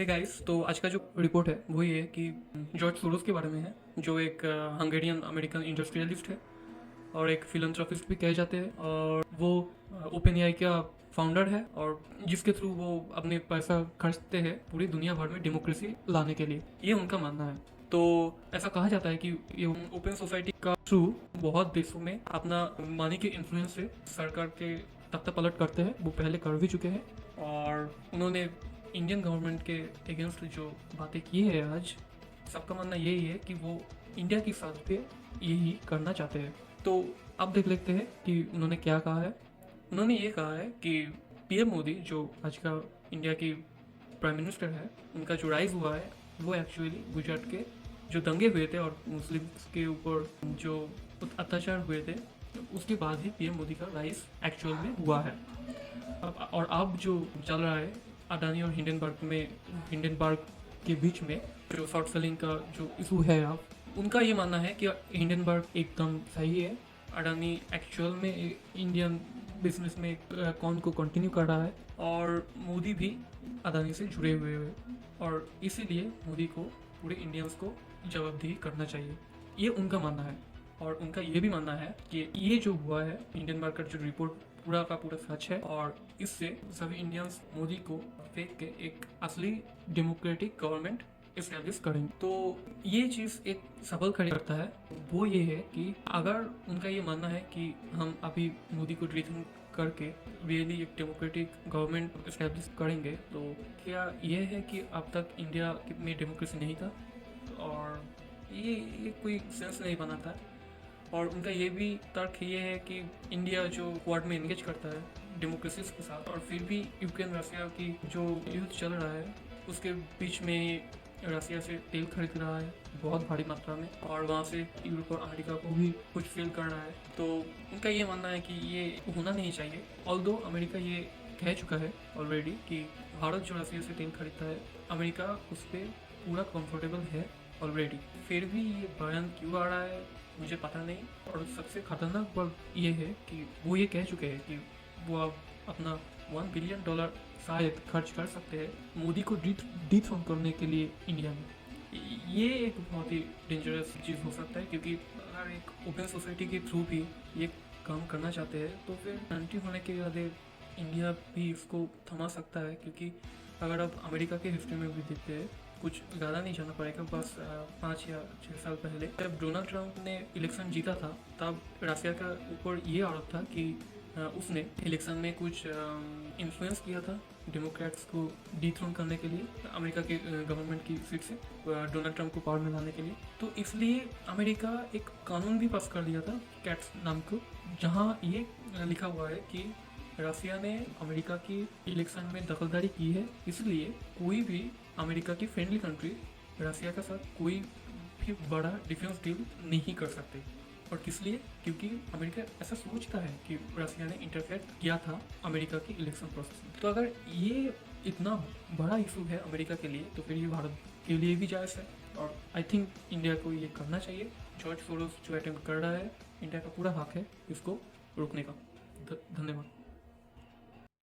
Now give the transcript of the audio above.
Hey guys, तो आज का जो रिपोर्ट है वो ये है कि जॉर्ज सोरोस के बारे में है, जो एक हंगेरियन अमेरिकन इंडस्ट्रियलिस्ट है और एक फिलंथ्रोपिस्ट भी कहे जाते हैं। और वो ओपन एआई का फाउंडर है और जिसके थ्रू वो अपने पैसा खर्चते हैं पूरी दुनिया भर में डेमोक्रेसी लाने के लिए, ये उनका मानना है। तो ऐसा कहा जाता है कि ये ओपन सोसाइटी का थ्रू बहुत देशों में अपना मनी के इन्फ्लुएंस से सरकार के तख्ता पलट करते हैं। वो पहले कर भी चुके हैं और उन्होंने इंडियन गवर्नमेंट के अगेंस्ट जो बातें की है आज, सबका मानना यही है कि वो इंडिया की साथ पे यही करना चाहते हैं। तो अब देख लेते हैं कि उन्होंने क्या कहा है। उन्होंने ये कहा है कि पीएम मोदी, जो आज का इंडिया की प्राइम मिनिस्टर है, उनका जो राइज हुआ है वो एक्चुअली गुजरात के जो दंगे हुए थे और मुस्लिम्स के ऊपर जो अत्याचार हुए थे, तो उसके बाद ही पीएम मोदी का राइज एक्चुअल में हुआ है। अब जो चल रहा है अडानी और हिंडनबर्ग के बीच में, जो शॉर्ट सेलिंग का जो इशू है, अब उनका ये मानना है कि हिंडनबर्ग एकदम सही है। अडानी एक्चुअल में इंडियन बिजनेस में कौन को कंटिन्यू कर रहा है और मोदी भी अडानी से जुड़े हुए हैं और इसीलिए मोदी को पूरे इंडियंस को जवाबदेही करना चाहिए, ये उनका मानना है। और उनका ये भी मानना है कि ये जो हुआ है हिंडनबर्ग का जो रिपोर्ट पूरा का पूरा सच है और इससे सभी इंडियंस मोदी को फेंक के एक असली डेमोक्रेटिक गवर्नमेंट इस्टेब्लिश करेंगे। तो ये चीज़ एक सवाल खड़ी करता है, वो ये है कि अगर उनका ये मानना है कि हम अभी मोदी को डिथ्रोन करके रियली एक डेमोक्रेटिक गवर्नमेंट इस्टेब्लिश करेंगे, तो क्या ये है कि अब तक इंडिया में डेमोक्रेसी नहीं था और ये कोई सेंस नहीं बनाता। और उनका ये भी तर्क ये है कि इंडिया जो क्वाड में एंगेज करता है डेमोक्रेसी के साथ, और फिर भी यूक्रेन रशिया की जो युद्ध चल रहा है उसके बीच में रशिया से तेल खरीद रहा है बहुत भारी मात्रा में और वहाँ से यूरोप और अमेरिका को भी कुछ फील कर रहा है। तो उनका ये मानना है कि ये होना नहीं चाहिए। ऑल्दो अमेरिका ये कह चुका है ऑलरेडी कि भारत जो रशिया से तेल खरीदता है, अमेरिका उस पर पूरा कंफर्टेबल है ऑलरेडी, फिर भी ये बयान क्यों आ रहा है मुझे पता नहीं। और सबसे खतरनाक बात ये है कि वो ये कह चुके हैं कि वो अब अपना $1 बिलियन शायद खर्च कर सकते हैं मोदी को डिथ्रोन करने के लिए इंडिया में। ये एक बहुत ही डेंजरस चीज़ हो सकता है, क्योंकि अगर एक ओपन सोसाइटी के थ्रू भी ये काम करना चाहते हैं तो फिर कंट्री होने के बाद इंडिया भी इसको थमा सकता है। क्योंकि अगर आप अमेरिका के हिस्ट्री में भी देखते हैं, कुछ ज़्यादा नहीं जाना पड़ेगा, बस 5 या 6 साल पहले जब डोनाल्ड ट्रंप ने इलेक्शन जीता था, तब रशिया का ऊपर ये आरोप था कि उसने इलेक्शन में कुछ इन्फ्लुएंस किया था डेमोक्रेट्स को डिथ्रोन करने के लिए, अमेरिका के गवर्नमेंट की सीट से डोनाल्ड ट्रंप को पावर में लाने के लिए। तो इसलिए अमेरिका एक कानून भी पास कर दिया था, कैट्स नाम को, जहाँ ये लिखा हुआ है कि रशिया ने अमेरिका की इलेक्शन में दखलदारी की है, इसलिए कोई भी अमेरिका की फ्रेंडली कंट्री रशिया के साथ कोई भी बड़ा डिफेंस डील नहीं कर सकते। और किस लिए? क्योंकि अमेरिका ऐसा सोचता है कि रशिया ने इंटरफेयर किया था अमेरिका की इलेक्शन प्रोसेस में। तो अगर ये इतना बड़ा इशू है अमेरिका के लिए, तो फिर ये भारत के लिए भी जायज़ है और आई थिंक इंडिया को ये करना चाहिए। जॉर्ज सोरोस जो अटेम्प्ट कर रहा है, इंडिया का पूरा हक है इसको रोकने का। धन्यवाद।